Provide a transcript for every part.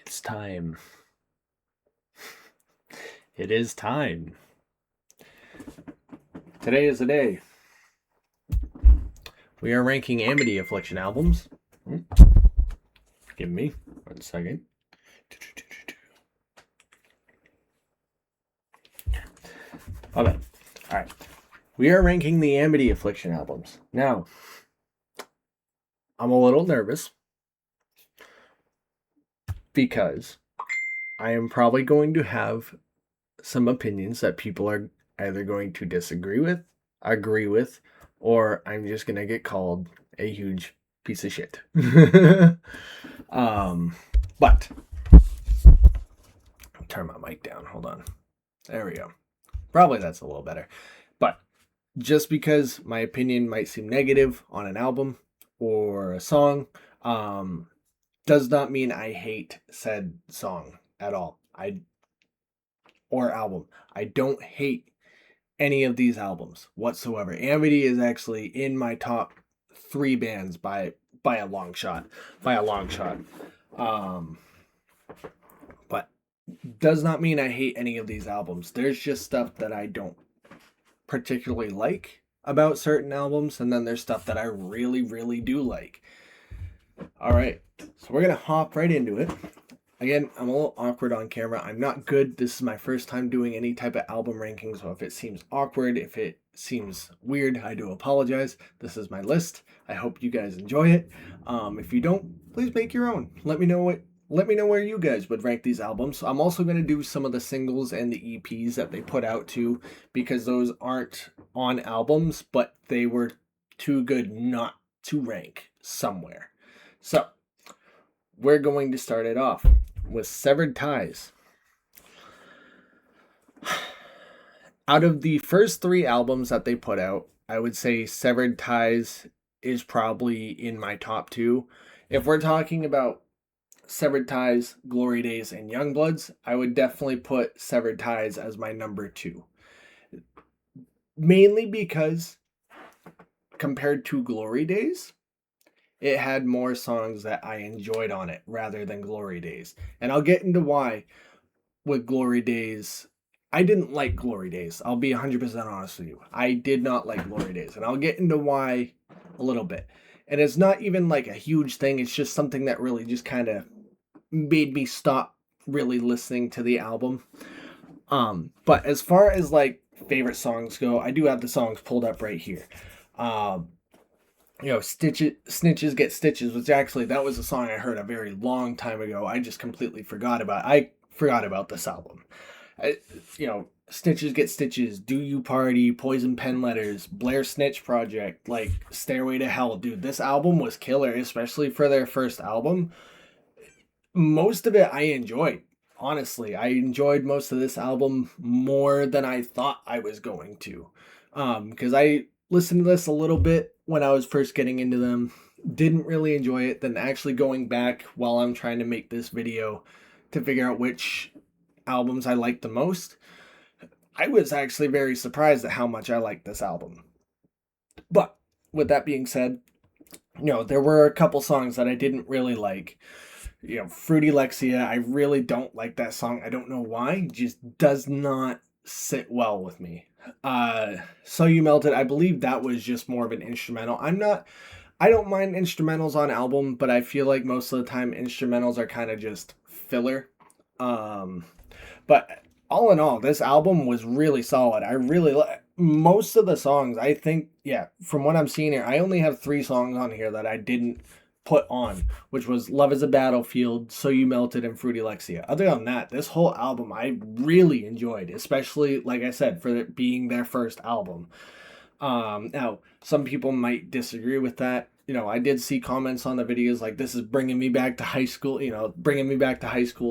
It's time. It is time. Today is the day. We are ranking Amity Affliction albums. Give me 1 second. Okay. Alright. We are ranking the Amity Affliction albums. Now, I'm a little nervous because I am probably going to have some opinions that people are either going to disagree with, agree with, or I'm just going to get called a huge piece of shit. But turn my mic down. Hold on. There we go. Probably that's a little better. But just because my opinion might seem negative on an album or a song, does not mean I hate said song at all. Or album. I don't hate any of these albums whatsoever. Amity is actually in my top 3 bands by a long shot. But does not mean I hate any of these albums. There's just stuff that I don't particularly like about certain albums, and then there's stuff that I really, really do like. All right, so we're gonna hop right into it. Again, I'm a little awkward on camera. I'm not good. This is my first time doing any type of album ranking, so if it seems awkward, if it seems weird, I do apologize. This is my list. I hope you guys enjoy it. If you don't, please make your own. Let me know where you guys would rank these albums. I'm also going to do some of the singles and the EPs that they put out too, because those aren't on albums, but they were too good not to rank somewhere. So, we're going to start it off with Severed Ties. Out of the first 3 albums that they put out, I would say Severed Ties is probably in my top 2. If we're talking about Severed Ties, Glory Days, and Youngbloods, I would definitely put Severed Ties as my number 2. Mainly because compared to Glory Days, it had more songs that I enjoyed on it rather than Glory Days. And I'll get into why with Glory Days. I didn't like Glory Days. I'll be 100% honest with you. I did not like Glory Days. And I'll get into why a little bit. And it's not even like a huge thing. It's just something that really just kind of made me stop really listening to the album. But as far as like favorite songs go, I do have the songs pulled up right here. Snitches Get Stitches, which actually that was a song I heard a very long time ago. I just completely forgot about. I forgot about this album. Snitches Get Stitches, Do You Party, Poison Pen Letters, Blair Snitch Project, like Stairway to Hell. Dude, this album was killer, especially for their first album. Most of it I enjoyed. Honestly, I enjoyed most of this album more than I thought I was going to. Because I listened to this a little bit when I was first getting into them. Didn't really enjoy it. Then actually going back while I'm trying to make this video to figure out which albums I liked the most, I was actually very surprised at how much I liked this album. But with that being said, there were a couple songs that I didn't really like. Fruity Lexia, I really don't like that song. I don't know why. It just does not sit well with me. So You Melted, I believe that was just more of an instrumental. I don't mind instrumentals on album, but I feel like most of the time instrumentals are kind of just filler. But all in all, this album was really solid. I really like most of the songs. I think, from what I'm seeing here, I only have 3 songs on here that I didn't put on, which was Love is a Battlefield, So You Melted, and Fruity Lexia. Other than that, this whole album I really enjoyed, especially, like I said, for it being their first album. Now, some people might disagree with that. I did see comments on the videos like, this is bringing me back to high school,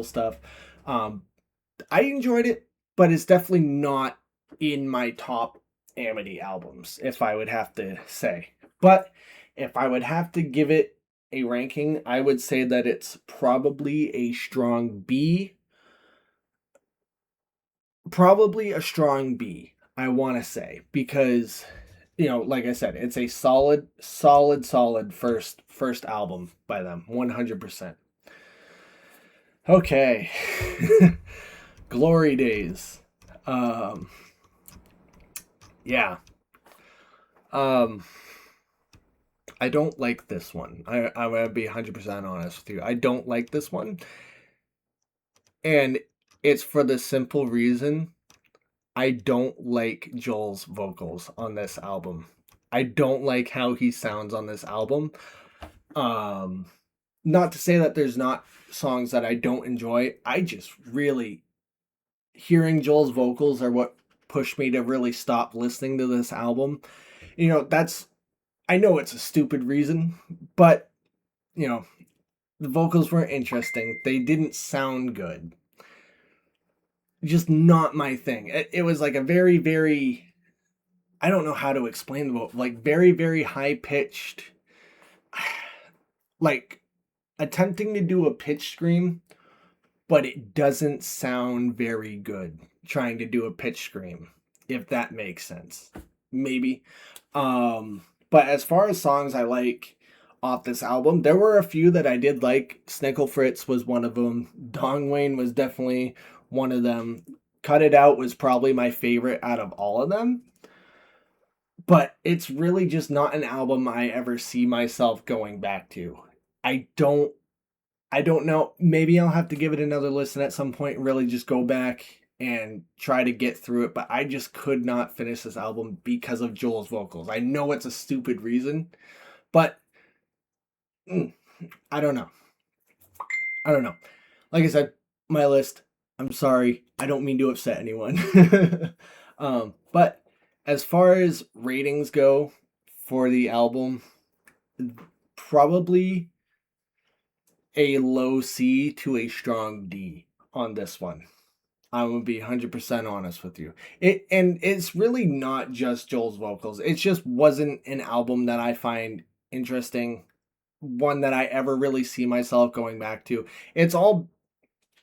stuff. I enjoyed it, but it's definitely not in my top Amity albums, if I would have to say. But if I would have to give it a ranking, I would say that it's probably a strong B. Probably a strong B, I want to say, because like I said, it's a solid first album by them, 100%. Okay. Glory days. Um, yeah. Um, I don't like this one. I'm gonna be 100% honest with you. I don't like this one, and it's for the simple reason I don't like Joel's vocals on this album. I don't like how he sounds on this album. Um, Not to say that there's not songs that I don't enjoy. I just really hearing Joel's vocals are what pushed me to really stop listening to this album. That's I know it's a stupid reason, but you know, the vocals were interesting. They didn't sound good. Just not my thing. It was like a very, very, I don't know how to explain the vocal, like very, very high pitched, like attempting to do a pitch scream, but it doesn't sound very good trying to do a pitch scream, if that makes sense. Maybe. But as far as songs I like off this album, there were a few that I did like. Snickle Fritz was one of them. Dong Wayne was definitely one of them. Cut It Out was probably my favorite out of all of them. But it's really just not an album I ever see myself going back to. I don't I don't know. Maybe I'll have to give it another listen at some point and really just go back and try to get through it. But I just could not finish this album because of Joel's vocals. I know it's a stupid reason, but mm, I don't know. I don't know. Like I said, my list. I'm sorry. I don't mean to upset anyone. But as far as ratings go for the album, probably a low C to a strong D on this one. I'm gonna be 100% honest with you. It's really not just Joel's vocals. It just wasn't an album that I find interesting, one that I ever really see myself going back to. It's all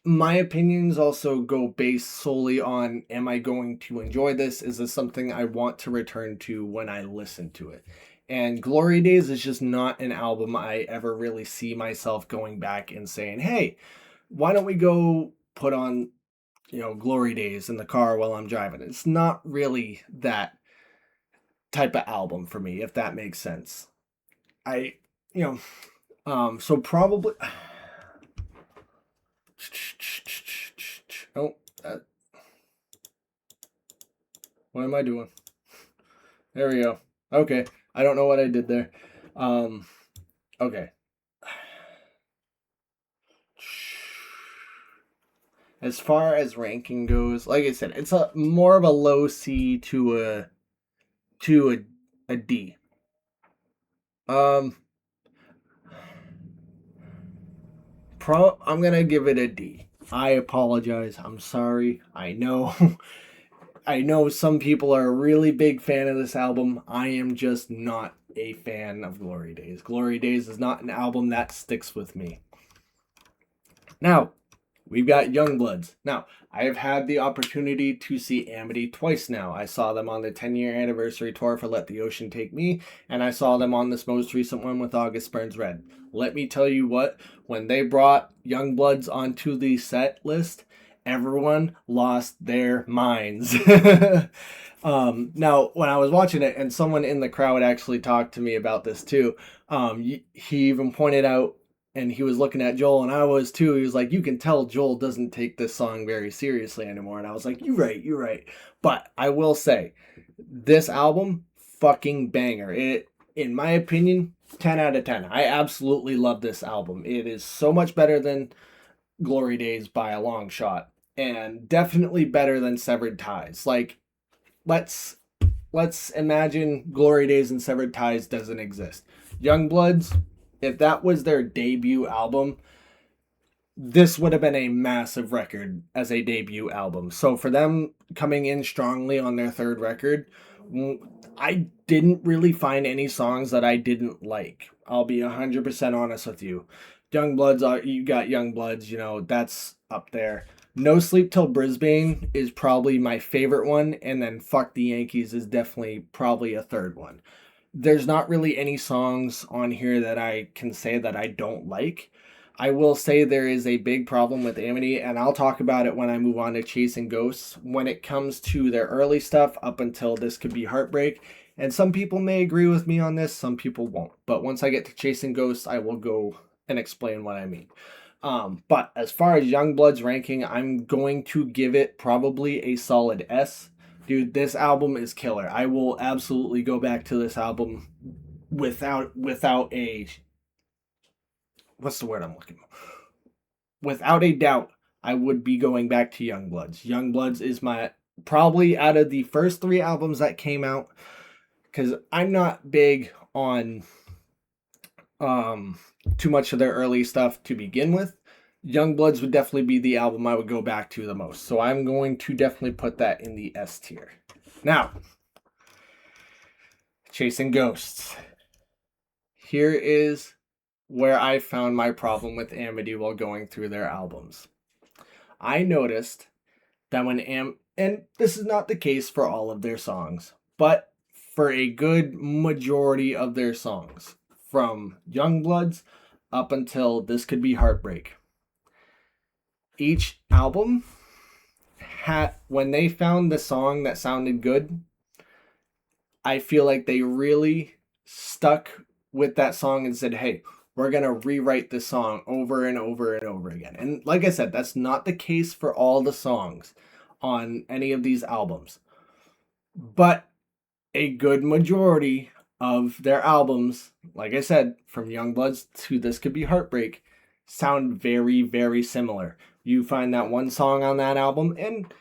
my opinions also go based solely on, am I going to enjoy this? Is this something I want to return to when I listen to it? And Glory Days is just not an album I ever really see myself going back and saying, hey, why don't we go put on, Glory Days in the car while I'm driving? It's not really that type of album for me, if that makes sense. I, you so probably. Oh, what am I doing? There we go. Okay, I don't know what I did there. Um, okay. As far as ranking goes, like I said, it's a more of a low C to a D. Um, I'm gonna give it a D. I apologize. I'm sorry. I know. I know some people are a really big fan of this album. I am just not a fan of Glory Days. Glory Days is not an album that sticks with me. Now, we've got Youngbloods. Now, I have had the opportunity to see Amity twice now. I saw them on the 10-year anniversary tour for Let the Ocean Take Me, and I saw them on this most recent one with August Burns Red. Let me tell you what, when they brought Youngbloods onto the set list, everyone lost their minds. Now, when I was watching it, and someone in the crowd actually talked to me about this too, he even pointed out, and he was looking at Joel, and I was too. He was like, you can tell Joel doesn't take this song very seriously anymore. And I was like, you're right. But I will say, this album, fucking banger. It, in my opinion, 10 out of 10. I absolutely love this album. It is so much better than Glory Days by a long shot, and definitely better than Severed Ties. Like, let's imagine Glory Days and Severed Ties doesn't exist. Youngbloods, if that was their debut album, this would have been a massive record as a debut album. So for them coming in strongly on their third record, I didn't really find any songs that I didn't like. I'll be 100% honest with you. Youngbloods, you got Youngbloods, that's up there. No Sleep Till Brisbane is probably my favorite one, and then Fuck the Yankees is definitely probably a third one. There's not really any songs on here that I can say that I don't like. I will say there is a big problem with Amity, and I'll talk about it when I move on to Chasing Ghosts. When it comes to their early stuff, up until This Could Be Heartbreak, and some people may agree with me on this, some people won't. But once I get to Chasing Ghosts, I will go and explain what I mean. But as far as Youngblood's ranking, I'm going to give it probably a solid S. Dude, this album is killer. I will absolutely go back to this album without a, what's the word I'm looking for? Without a doubt, I would be going back to Youngbloods. Youngbloods is my, probably out of the first 3 albums that came out, because I'm not big on too much of their early stuff to begin with. Youngbloods would definitely be the album I would go back to the most. So I'm going to definitely put that in the S tier. Now, Chasing Ghosts. Here is where I found my problem with Amity while going through their albums. I noticed that and this is not the case for all of their songs, but for a good majority of their songs, from Youngbloods up until This Could Be Heartbreak, each album had, when they found the song that sounded good, I feel like they really stuck with that song and said, hey, we're going to rewrite this song over and over and over again. And like I said, that's not the case for all the songs on any of these albums. But a good majority of their albums, like I said, from Youngbloods to This Could Be Heartbreak, sound very, very similar. You find that one song on that album, and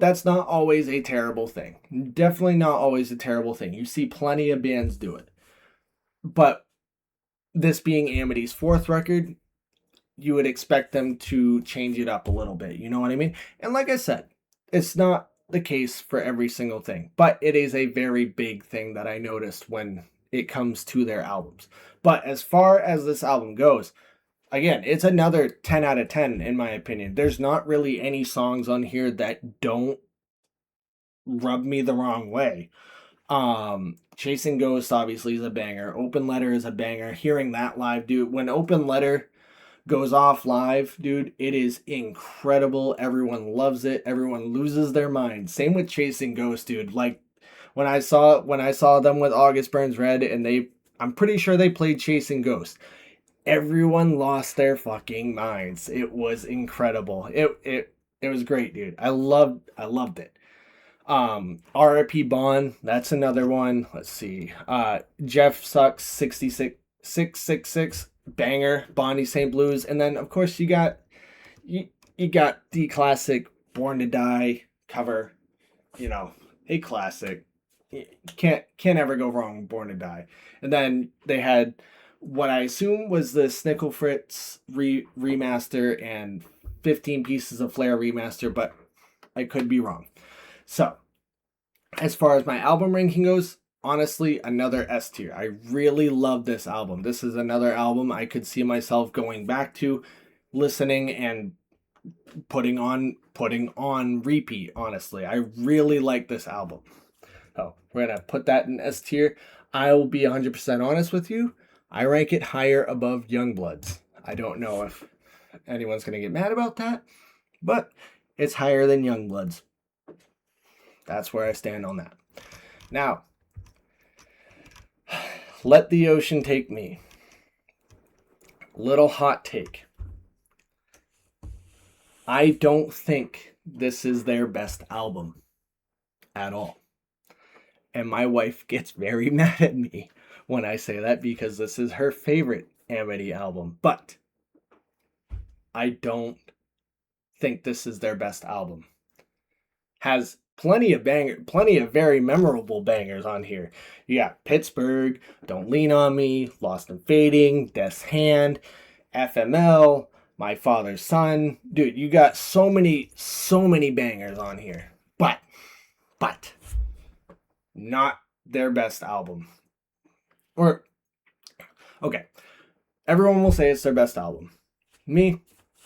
that's not always a terrible thing. Definitely not always a terrible thing. You see plenty of bands do it. But this being Amity's 4th record, you would expect them to change it up a little bit. You know what I mean? And like I said, it's not the case for every single thing, but it is a very big thing that I noticed when it comes to their albums. But as far as this album goes, again, it's another 10 out of 10 in my opinion. There's not really any songs on here that don't rub me the wrong way. Chasing Ghosts obviously is a banger. Open Letter is a banger. Hearing that live, dude, when Open Letter goes off live, dude, it is incredible. Everyone loves it. Everyone loses their mind. Same with Chasing Ghosts, dude. Like when I saw them with August Burns Red, and I'm pretty sure they played Chasing Ghosts, everyone lost their fucking minds. It was incredible. It was great, dude. I loved it. RIP Bond, that's another one. Let's see. Jeff Sucks 666, banger. Bonnie St. Blues, and then of course you got the classic Born to Die cover. A classic. You can't ever go wrong with Born to Die. And then they had what I assume was the Snickle Fritz remaster and 15 Pieces of Flair remaster, but I could be wrong. So, as far as my album ranking goes, honestly, another S tier. I really love this album. This is another album I could see myself going back to, listening and putting on repeat, honestly. I really like this album. So, we're going to put that in S tier. I will be 100% honest with you. I rank it higher above Youngbloods. I don't know if anyone's going to get mad about that, but it's higher than Youngbloods. That's where I stand on that. Now, Let the Ocean Take Me. Little hot take. I don't think this is their best album at all. And my wife gets very mad at me when I say that, because this is her favorite Amity album. But I don't think this is their best album. Has plenty of very memorable bangers on here. You got Pittsburgh, Don't Lean on Me, Lost and Fading, Death's Hand, FML, My Father's Son. Dude, you got so many bangers on here. But not their best album. Or, okay, everyone will say it's their best album. Me,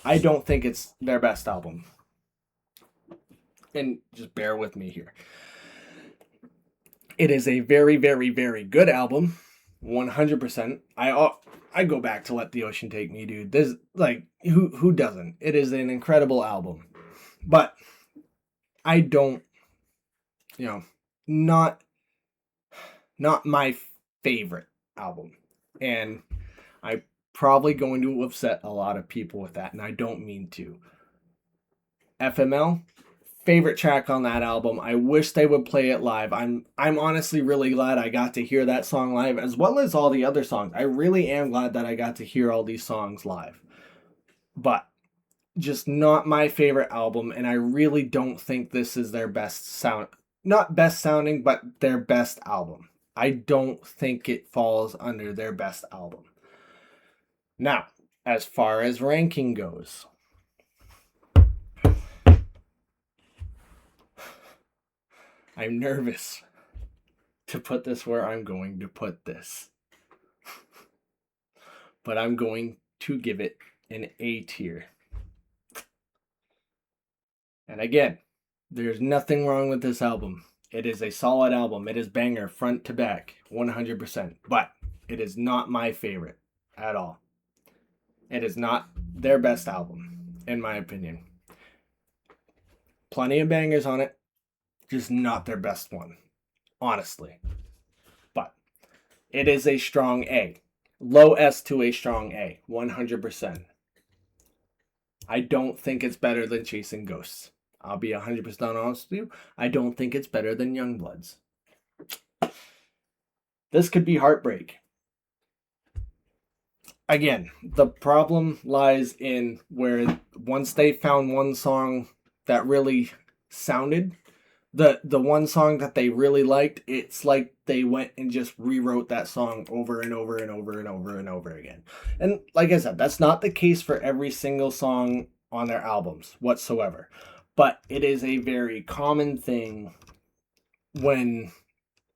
I don't think it's their best album. And just bear with me here. It is a very, very, very good album. 100%. I go back to Let the Ocean Take Me, dude. This, like, who doesn't? It is an incredible album. But I don't, you know, not my favorite album. And I'm probably going to upset a lot of people with that, and I don't mean to. FML, favorite track on that album. I wish they would play it live. I'm honestly really glad I got to hear that song live, as well as all the other songs. I really am glad that I got to hear all these songs live. But just not my favorite album, and I really don't think this is their best sound. Not best sounding, but their best album. I don't think it falls under their best album. Now, as far as ranking goes, I'm nervous to put this where I'm going to put this. But I'm going to give it an A tier. And again, there's nothing wrong with this album. It is a solid album. It is banger front to back, 100%. But it is not my favorite at all. It is not their best album, in my opinion. Plenty of bangers on it, just not their best one, honestly. But it is a strong A. Low S to a strong A, 100%. I don't think it's better than Chasing Ghosts. I'll be 100% honest with you. I don't think it's better than Youngbloods. This could be heartbreak. Again, the problem lies in where once they found one song that really sounded, the one song that they really liked, it's like they went and just rewrote that song over and over and over and over and over again. And like I said, that's not the case for every single song on their albums whatsoever. But it is a very common thing when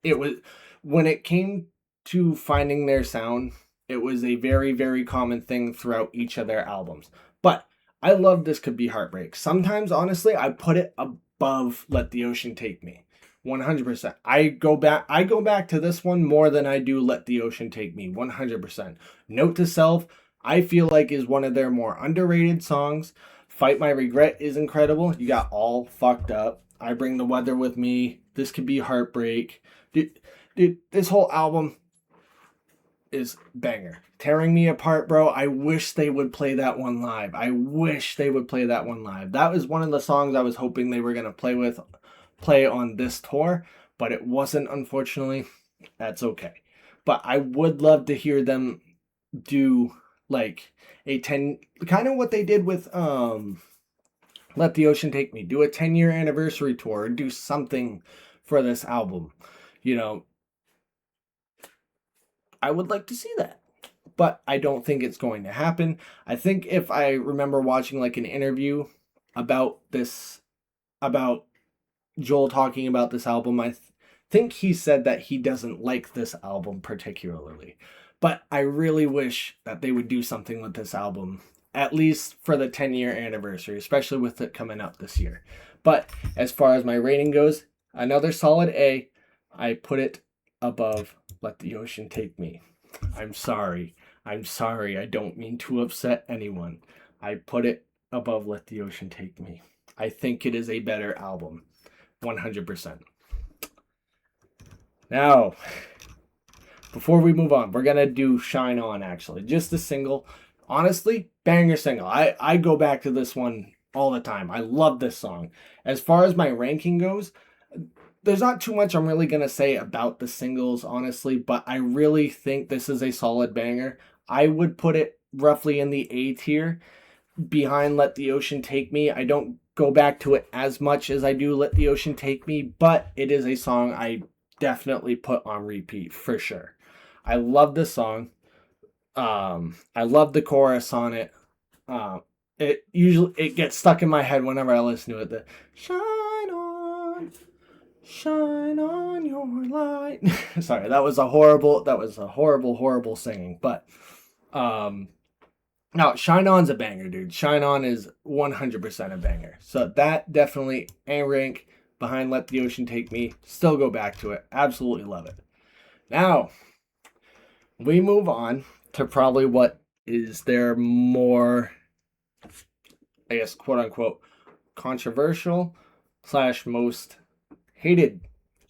it came to finding their sound. It was a very, very common thing throughout each of their albums. But I love This Could Be Heartbreak. Sometimes, honestly, I put it above Let the Ocean Take Me. 100%. I go back to this one more than I do Let the Ocean Take Me. 100%. Note to Self, I feel like is one of their more underrated songs. Fight My Regret is incredible. You got All Fucked Up. I Bring the Weather With Me. This Could Be Heartbreak. Dude, this whole album is banger. Tearing Me Apart, bro. I wish they would play that one live. That was one of the songs I was hoping they were going to play on this tour, but it wasn't, unfortunately. That's okay. But I would love to hear them do like a 10, kind of what they did with Let the Ocean Take Me. Do a 10-year anniversary tour and do something for this album. You know, I would like to see that, but I don't think it's going to happen. I think if I remember watching like an interview about Joel talking about this album, I think he said that he doesn't like this album particularly. But I really wish that they would do something with this album, at least for the 10-year anniversary, especially with it coming up this year. But as far as my rating goes, another solid A. I put it above Let the Ocean Take Me. I'm sorry. I don't mean to upset anyone. I put it above Let the Ocean Take Me. I think it is a better album. 100%. Now, before we move on, we're going to do Shine On, actually. Just a single. Honestly, banger single. I go back to this one all the time. I love this song. As far as my ranking goes, there's not too much I'm really going to say about the singles, honestly, but I really think this is a solid banger. I would put it roughly in the A tier behind Let the Ocean Take Me. I don't go back to it as much as I do Let the Ocean Take Me, but it is a song I definitely put on repeat for sure. I love this song. I love the chorus on it. It gets stuck in my head whenever I listen to it. The shine on your light. Sorry, that was a horrible singing. But no, Shine On's a banger, dude. Shine On is 100% a banger. So that definitely A rank behind Let the Ocean Take Me. Still go back to it. Absolutely love it. Now, we move on to probably what is their more, I guess, quote unquote, controversial slash most hated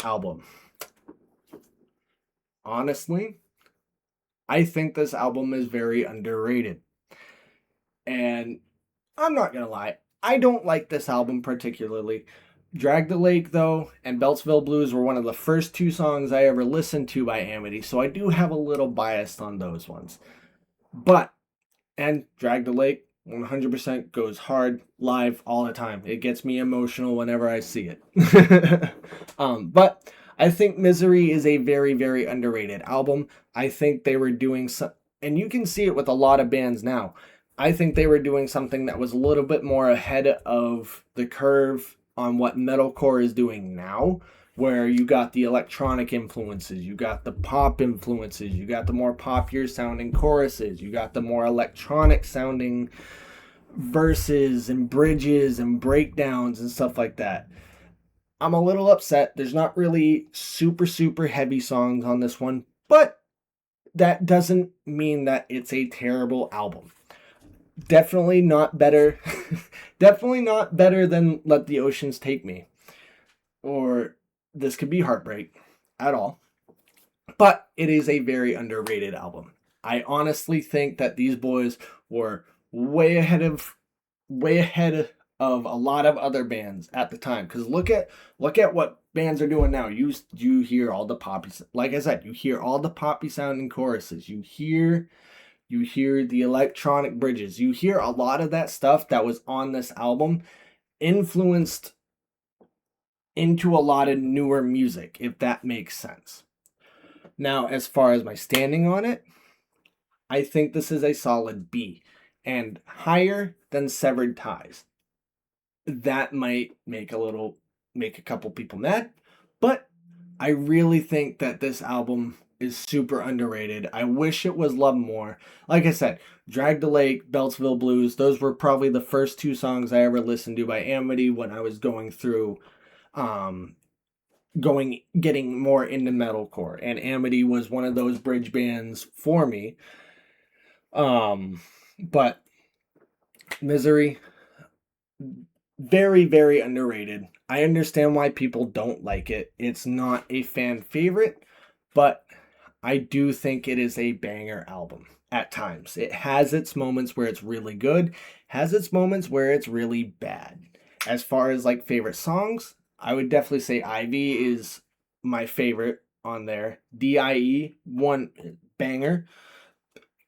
album. Honestly, I think this album is very underrated. And I'm not gonna lie, I don't like this album particularly. Drag the Lake, though, and Beltsville Blues were one of the first two songs I ever listened to by Amity, so I do have a little bias on those ones. But, and Drag the Lake 100% goes hard live all the time. It gets me emotional whenever I see it. But I think Misery is a very, very underrated album. I think they were doing some, and you can see it with a lot of bands now. I think they were doing something that was a little bit more ahead of the curve on what metalcore is doing now, where you got the electronic influences, you got the pop influences, you got the more popular sounding choruses, you got the more electronic sounding verses and bridges and breakdowns and stuff like that. I'm a little upset. There's not really super, super heavy songs on this one, but that doesn't mean that it's a terrible album. Definitely not better. Definitely not better than Let the Oceans Take Me or This Could Be Heartbreak at all. But it is a very underrated album. I honestly think that these boys were way ahead of a lot of other bands at the time. Because look at what bands are doing now. You hear all the poppy, like I said, you hear all the poppy sounding choruses. You hear the electronic bridges. You hear a lot of that stuff that was on this album influenced into a lot of newer music, if that makes sense. Now, as far as my standing on it, I think this is a solid B and higher than Severed Ties. That might make a couple people mad, but I really think that this album is super underrated. I wish it was loved more. Like I said, Drag the Lake, Beltsville Blues, those were probably the first two songs I ever listened to by Amity when I was going through getting more into metalcore, and Amity was one of those bridge bands for me. But Misery, very, very underrated. I understand why people don't like it. It's not a fan favorite, but I do think it is a banger album at times. It has its moments where it's really good, has its moments where it's really bad. As far as like favorite songs, I would definitely say Ivy is my favorite on there. DIE, one banger.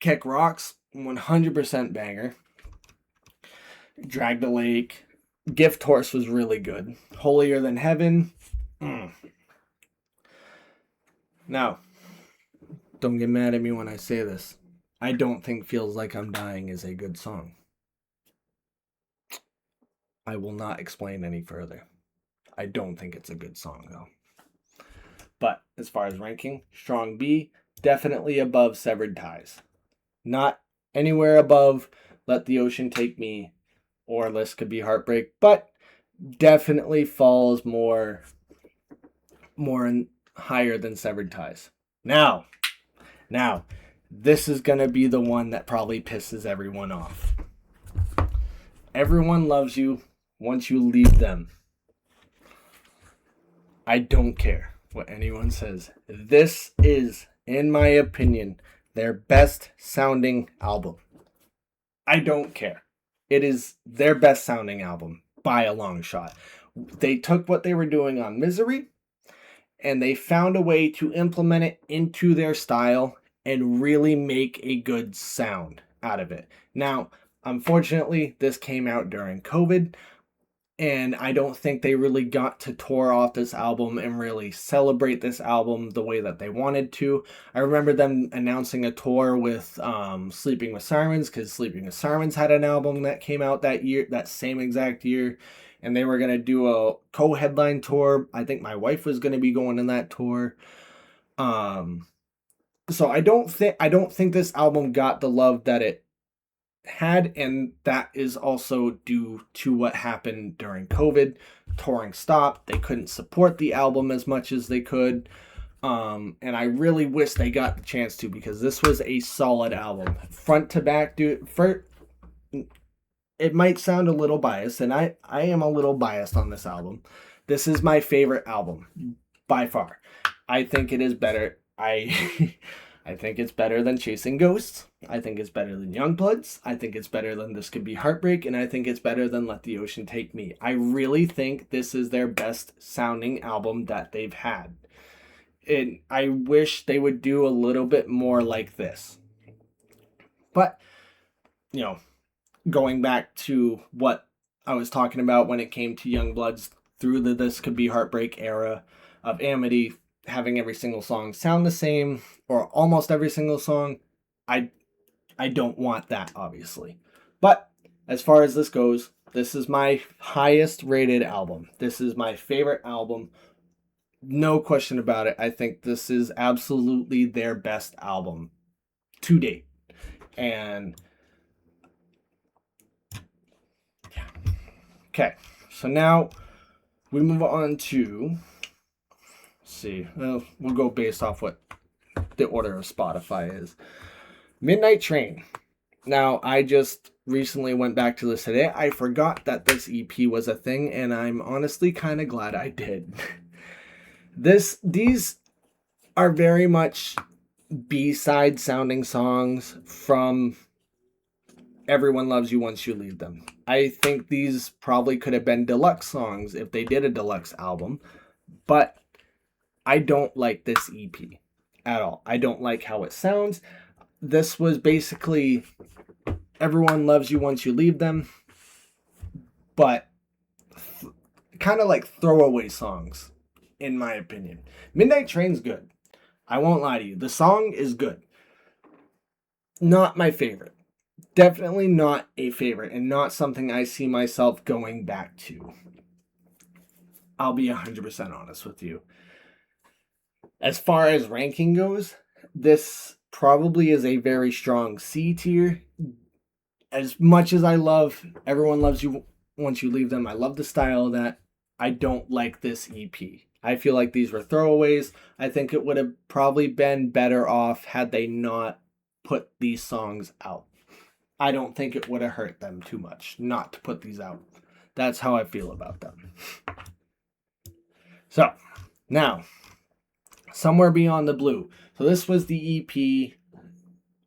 Kick Rocks, 100% banger. Drag the Lake. Gift Horse was really good. Holier Than Heaven. Now, don't get mad at me when I say this. I don't think Feels Like I'm Dying is a good song. I will not explain any further. I don't think it's a good song, though. But as far as ranking, strong B, definitely above Severed Ties. Not anywhere above Let the Ocean Take Me or This Could Be Heartbreak, but definitely falls more and higher than Severed Ties. Now, this is going to be the one that probably pisses everyone off. Everyone loves you once you leave them. I don't care what anyone says. This is, in my opinion, their best sounding album. I don't care. It is their best sounding album by a long shot. They took what they were doing on Misery and they found a way to implement it into their style and really make a good sound out of it. Now, unfortunately, this came out during COVID, and I don't think they really got to tour off this album and really celebrate this album the way that they wanted to. I remember them announcing a tour with Sleeping with Sirens, because Sleeping with Sirens had an album that came out that year, that same exact year, and they were going to do a co-headline tour. I think my wife was going to be going on that tour. So I don't think this album got the love that it had, and that is also due to what happened during COVID. Touring stopped. They couldn't support the album as much as they could. And I really wish they got the chance to, because this was a solid album. Front to back, dude. It might sound a little biased, and I am a little biased on this album. This is my favorite album by far. I think it is better. I think it's better than Chasing Ghosts. I think it's better than Youngbloods. I think it's better than This Could Be Heartbreak, and I think it's better than Let the Ocean Take Me. I really think this is their best sounding album that they've had. And I wish they would do a little bit more like this. But, you know, going back to what I was talking about when it came to Youngbloods through the This Could Be Heartbreak era of Amity, having every single song sound the same, or almost every single song, I don't want that, obviously. But as far as this goes, this is my highest rated album. This is my favorite album. No question about it. I think this is absolutely their best album to date. And yeah. Okay, so now we move on to, let's see, we'll go based off what the order of Spotify is. Midnight Train. Now, I just recently went back to this today. I forgot that this EP was a thing, and I'm honestly kind of glad I did. These are very much B-side sounding songs from Everyone Loves You Once You Leave Them. I think these probably could have been deluxe songs if they did a deluxe album, but I don't like this EP at all. I don't like how it sounds. This was basically Everyone Loves You Once You Leave Them, but kind of like throwaway songs, in my opinion. Midnight Train's good. I won't lie to you. The song is good. Not my favorite. Definitely not a favorite, and not something I see myself going back to. I'll be 100% honest with you. As far as ranking goes, this probably is a very strong C tier. As much as I love Everyone Loves You Once You Leave Them, I love the style of that. I don't like this EP. I feel like these were throwaways. I think it would have probably been better off had they not put these songs out. I don't think it would have hurt them too much not to put these out. That's how I feel about them. So, now, Somewhere Beyond the Blue. So this was the EP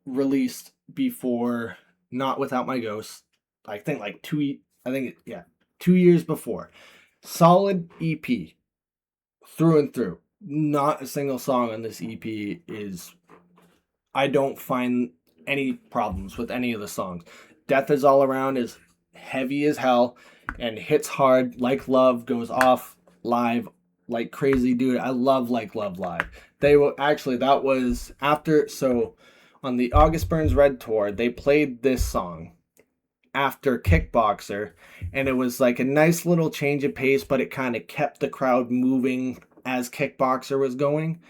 released before Not Without My Ghost. I think 2 years before. Solid EP through and through. Not a single song on this EP is, I don't find any problems with any of the songs. Death Is All Around is heavy as hell and hits hard. Like Love goes off live like crazy, dude. I love Like Love live. That was after, so on the August Burns Red tour, they played this song after Kickboxer, and it was like a nice little change of pace, but it kind of kept the crowd moving as Kickboxer was going.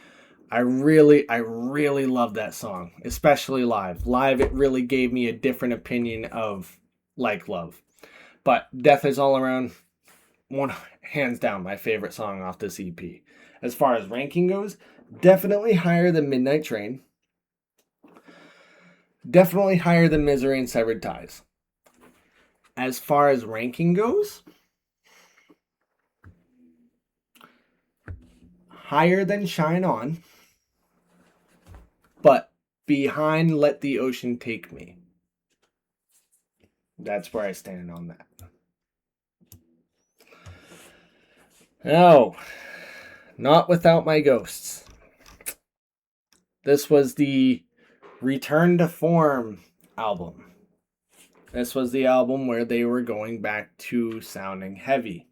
I really love that song, especially live. Live, it really gave me a different opinion of Like Love. But Death Is All Around, hands down, my favorite song off this EP. As far as ranking goes, definitely higher than Midnight Train. Definitely higher than Misery and Severed Ties. As far as ranking goes, higher than Shine On, but behind Let the Ocean Take Me. That's where I stand on that. No, Not Without My Ghosts. This was the Return to Form album. This was the album where they were going back to sounding heavy.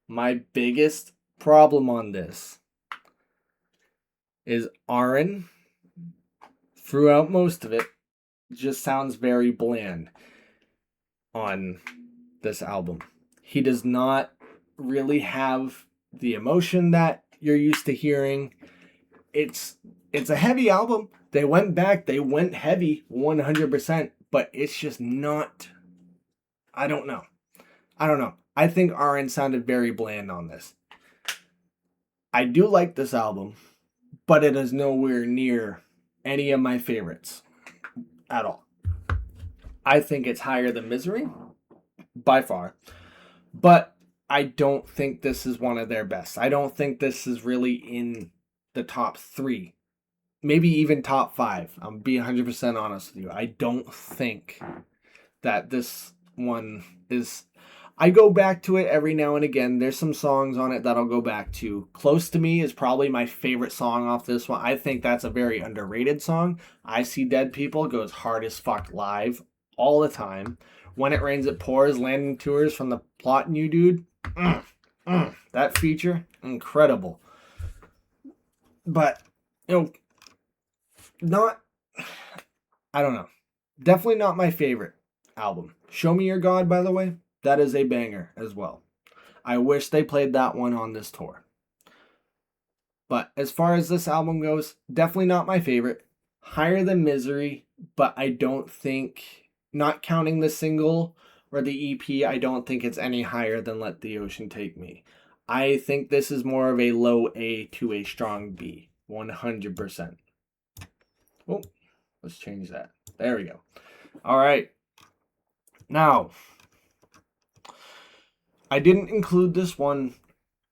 My biggest problem on this is Aaron, throughout most of it, just sounds very bland on this album. He does not really have the emotion that you're used to hearing. It's a heavy album. They went heavy 100%, but it's just not, I don't know. I think Aaron sounded very bland on this. I do like this album, but it is nowhere near any of my favorites at all. I think it's higher than Misery by far, but I don't think this is one of their best. I don't think this is really in the top 3, maybe even top 5. I'll be 100% honest with you. I don't think that this one is. I go back to it every now and again. There's some songs on it that I'll go back to. Close to Me is probably my favorite song off this one. I think that's a very underrated song. I See Dead People goes hard as fuck live all the time. When It Rains It Pours, Landing Tours from the Plotting You Dude. That feature, incredible. But, not, I don't know. Definitely not my favorite album. Show Me Your God, by the way, that is a banger as well. I wish they played that one on this tour. But as far as this album goes, definitely not my favorite. Higher than Misery, but I don't think, not counting the single or the EP, I don't think it's any higher than Let the Ocean Take Me. I think this is more of a low A to a strong B. 100%. Oh, let's change that. There we go. All right. Now, I didn't include this one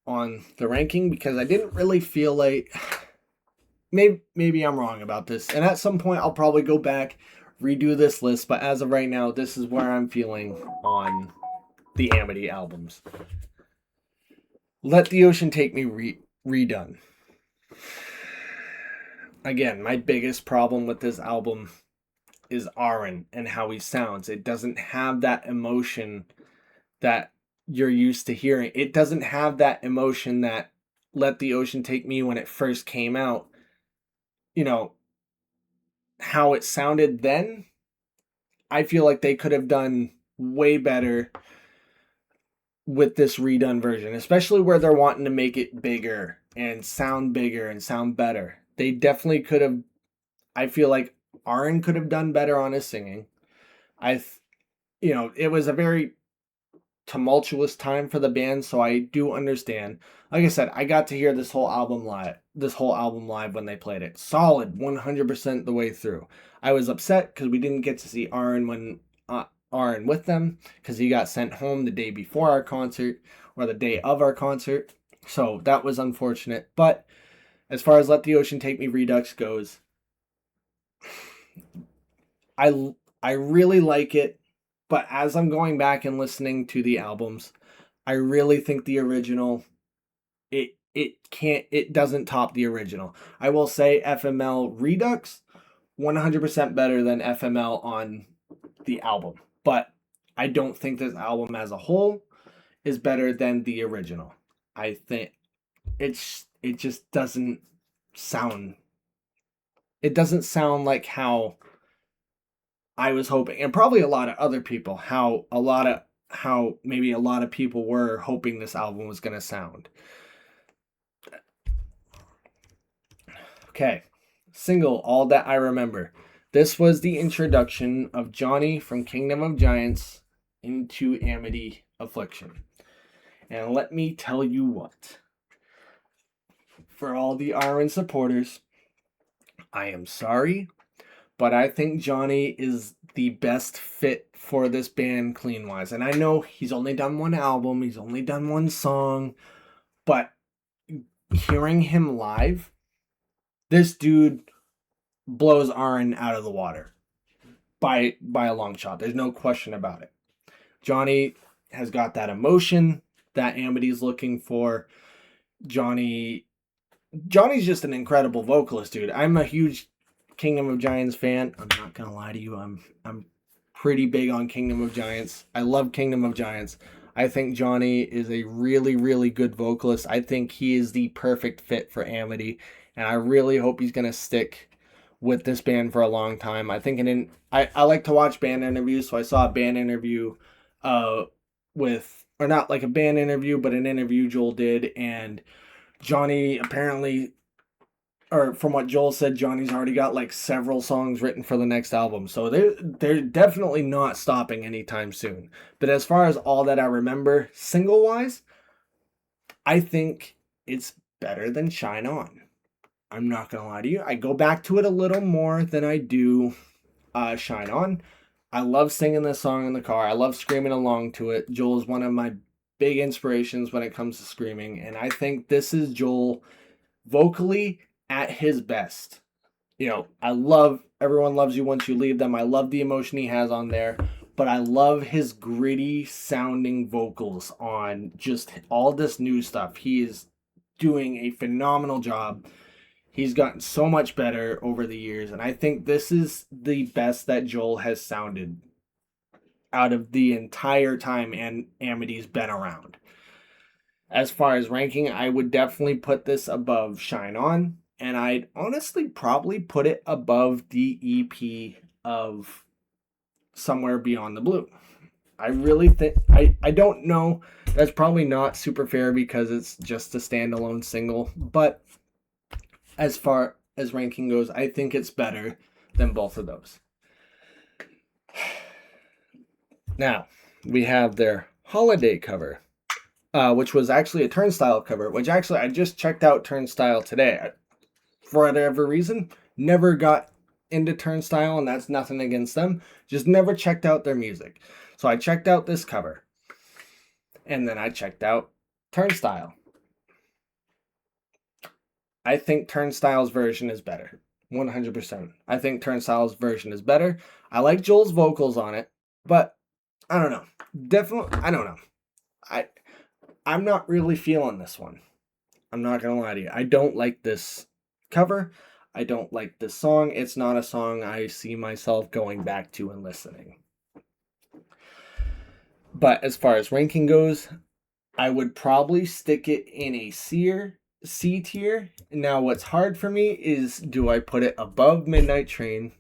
on the ranking because I didn't really feel like, maybe I'm wrong about this. And at some point, I'll probably go back, redo this list. But as of right now, this is where I'm feeling on the Amity albums. Let the Ocean Take Me redone. Again, my biggest problem with this album is Aaron and how he sounds. It doesn't have that emotion that you're used to hearing. It doesn't have that emotion that Let the Ocean Take Me when it first came out. How it sounded then, I feel like they could have done way better with this redone version, especially where they're wanting to make it bigger and sound better. They definitely could have. I feel like Aaron could have done better on his singing. It was a very tumultuous time for the band, so I do understand. Like I said, I got to hear this whole album live when they played it. Solid 100% the way through. I was upset because we didn't get to see Aaron with them because he got sent home the day before our concert or the day of our concert. So that was unfortunate. But as far as Let the Ocean Take Me Redux goes, I really like it, but as I'm going back and listening to the albums, I really think the original, it doesn't top the original. I will say FML Redux 100% better than FML on the album, but I don't think this album as a whole is better than the original. I think it just doesn't sound like how I was hoping, and probably a lot of other people, how maybe a lot of people were hoping this album was going to sound. Okay, single, All That I Remember. This was the introduction of Johnny from Kingdom of Giants into Amity Affliction. And let me tell you what, for all the Aaron supporters, I am sorry, but I think Johnny is the best fit for this band clean-wise. And I know he's only done one album, he's only done one song, but hearing him live, this dude blows Aaron out of the water by a long shot. There's no question about it. Johnny has got that emotion that Amity's looking for. Johnny's just an incredible vocalist, dude. I'm a huge Kingdom of Giants fan. I'm not gonna lie to you. I'm pretty big on Kingdom of Giants. I love Kingdom of Giants. I think Johnny is a really, really good vocalist. I think he is the perfect fit for Amity, and I really hope he's gonna stick with this band for a long time. I think I like to watch band interviews, so I saw a band interview or not like a band interview, but an interview Joel did, and Johnny apparently, or from what Joel said, Johnny's already got like several songs written for the next album. So they're definitely not stopping anytime soon. But as far as All That I Remember, single-wise, I think it's better than Shine On. I'm not gonna lie to you. I go back to it a little more than I do Shine On. I love singing this song in the car. I love screaming along to it. Joel is one of my big inspirations when it comes to screaming, and I think this is Joel vocally at his best. I love Everyone Loves You Once You Leave Them. I love the emotion he has on there, but I love his gritty sounding vocals on just all this new stuff. He is doing a phenomenal job. He's gotten so much better over the years, and I think this is the best that Joel has sounded out of the entire time and Amity's been around. As far as ranking, I would definitely put this above Shine On, and I'd honestly probably put it above the EP of Somewhere Beyond the Blue. I really think, I don't know, that's probably not super fair because it's just a standalone single, but as far as ranking goes, I think it's better than both of those. Now, we have their holiday cover, which was actually a Turnstile cover, which actually I just checked out Turnstile today. For whatever reason, never got into Turnstile, and that's nothing against them. Just never checked out their music. So I checked out this cover, and then I checked out Turnstile. I think Turnstile's version is better. 100%. I think Turnstile's version is better. I like Joel's vocals on it, but I don't know. Definitely, I don't know. I'm not really feeling this one. I'm not gonna lie to you. I don't like this cover. I don't like this song. It's not a song I see myself going back to and listening. But as far as ranking goes, I would probably stick it in a C tier. Now, what's hard for me is, do I put it above Midnight Train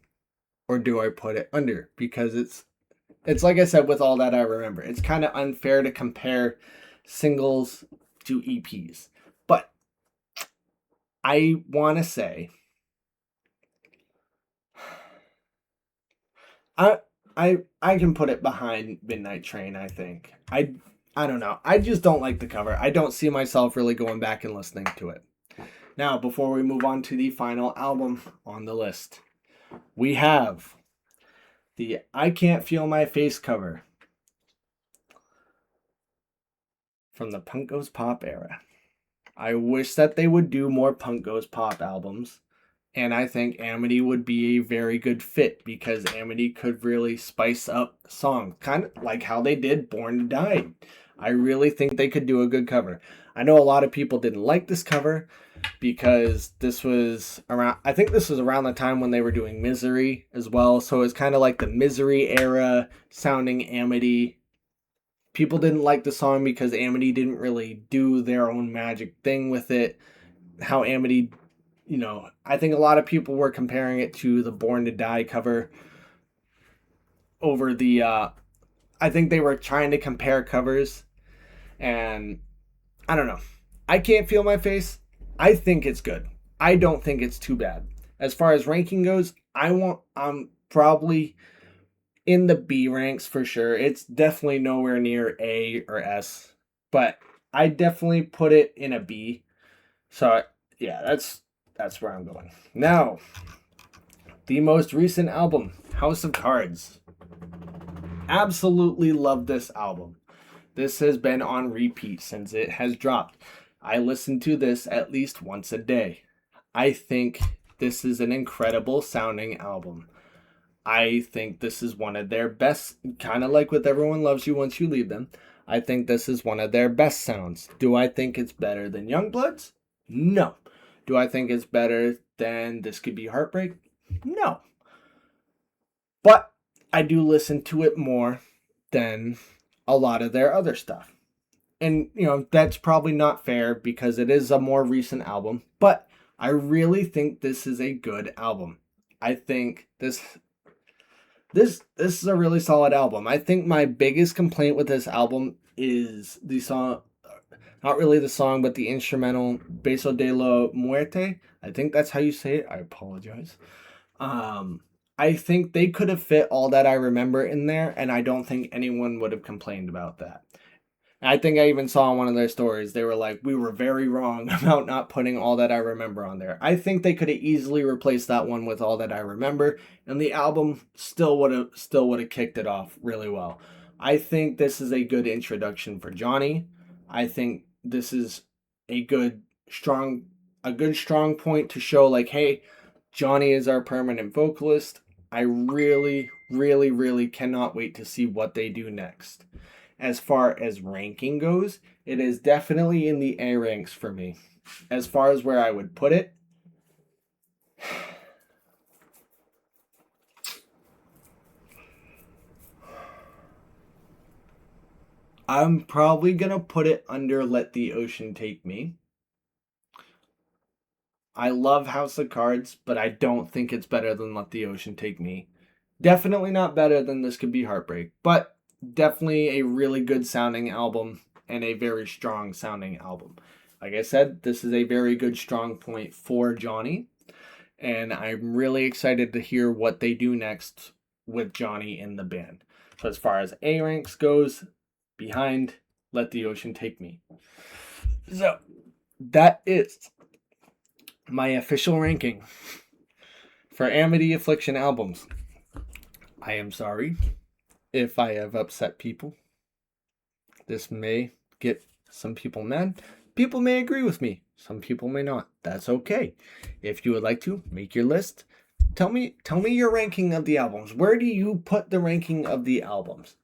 or do I put it under? Because it's like I said, with All That I Remember, it's kind of unfair to compare singles to EPs. But I want to say I can put it behind Midnight Train, I think. I don't know. I just don't like the cover. I don't see myself really going back and listening to it. Now, before we move on to the final album on the list, we have the I Can't Feel My Face cover from the Punk Goes Pop era. I wish that they would do more Punk Goes Pop albums, and I think Amity would be a very good fit because Amity could really spice up songs, kind of like how they did Born to Die. I really think they could do a good cover. I know a lot of people didn't like this cover because this was around, I think this was around the time when they were doing Misery as well, so it's kind of like the Misery era sounding Amity. People didn't like the song because Amity didn't really do their own magic thing with it. How Amity, I think a lot of people were comparing it to the Born to Die cover over the, I think they were trying to compare covers, and I don't know. I Can't Feel My Face. I think it's good. I don't think it's too bad. As far as ranking goes, I'm probably in the B ranks for sure. It's definitely nowhere near A or S, but I definitely put it in a B. So yeah, that's where I'm going. Now, the most recent album, House of Cards. Absolutely love this album. This has been on repeat since it has dropped. I listen to this at least once a day. I think this is an incredible sounding album. I think this is one of their best, kind of like with Everyone Loves You Once You Leave Them. I think this is one of their best sounds. Do I think it's better than Youngbloods? No. Do I think it's better than This Could Be Heartbreak? No. But I do listen to it more than a lot of their other stuff. And, that's probably not fair because it is a more recent album, but I really think this is a good album. I think this is a really solid album. I think my biggest complaint with this album is the song, not really the song, but the instrumental Beso de la Muerte. I think that's how you say it. I apologize. I think they could have fit All That I Remember in there, and I don't think anyone would have complained about that. I think I even saw on one of their stories, they were like, we were very wrong about not putting All That I Remember on there. I think they could have easily replaced that one with All That I Remember, and the album still would have kicked it off really well. I think this is a good introduction for Johnny. I think this is a strong good strong point to show like, hey, Johnny is our permanent vocalist. I really, really, really cannot wait to see what they do next. As far as ranking goes, it is definitely in the A ranks for me. As far as where I would put it, I'm probably going to put it under Let the Ocean Take Me. I love House of Cards, but I don't think it's better than Let the Ocean Take Me. Definitely not better than This Could Be Heartbreak, but definitely a really good sounding album and a very strong sounding album. Like I said, this is a very good strong point for Johnny, and I'm really excited to hear what they do next with Johnny in the band. So as far as A ranks goes, behind Let the Ocean Take Me. So that is my official ranking for Amity Affliction albums. I am sorry if I have upset people. This may get some people mad. People may agree with me. Some people may not. That's okay. If you would like to make your list, tell me your ranking of the albums. Where do you put the ranking of the albums?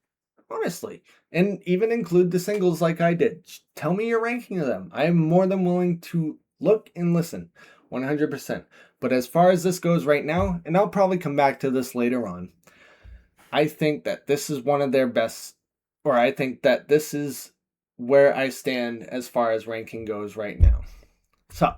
Honestly, and even include the singles like I did. Tell me your ranking of them. I am more than willing to look and listen 100%. But as far as this goes right now, and I'll probably come back to this later on, I think that this is one of their best, or I think that this is where I stand as far as ranking goes right now. So,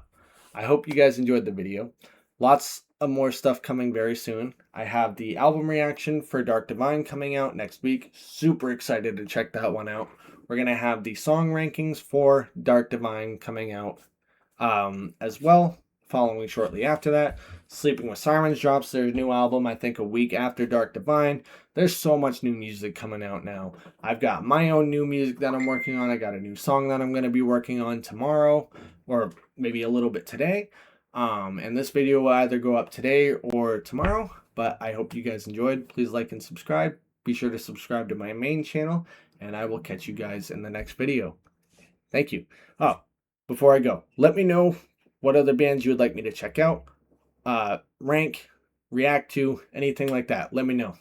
I hope you guys enjoyed the video. Lots of more stuff coming very soon. I have the album reaction for Dark Divine coming out next week. Super excited to check that one out. We're going to have the song rankings for Dark Divine coming out as well, following shortly after that. Sleeping with Sirens drops their new album, I think, a week after Dark Divine. There's so much new music coming out now. I've got my own new music that I'm working on. I got a new song that I'm going to be working on tomorrow, or maybe a little bit today. And this video will either go up today or tomorrow, but I hope you guys enjoyed. Please like and subscribe. Be sure to subscribe to my main channel, and I will catch you guys in the next video. Thank you. Oh, before I go, let me know what other bands you would like me to check out, rank, react to, anything like that. Let me know.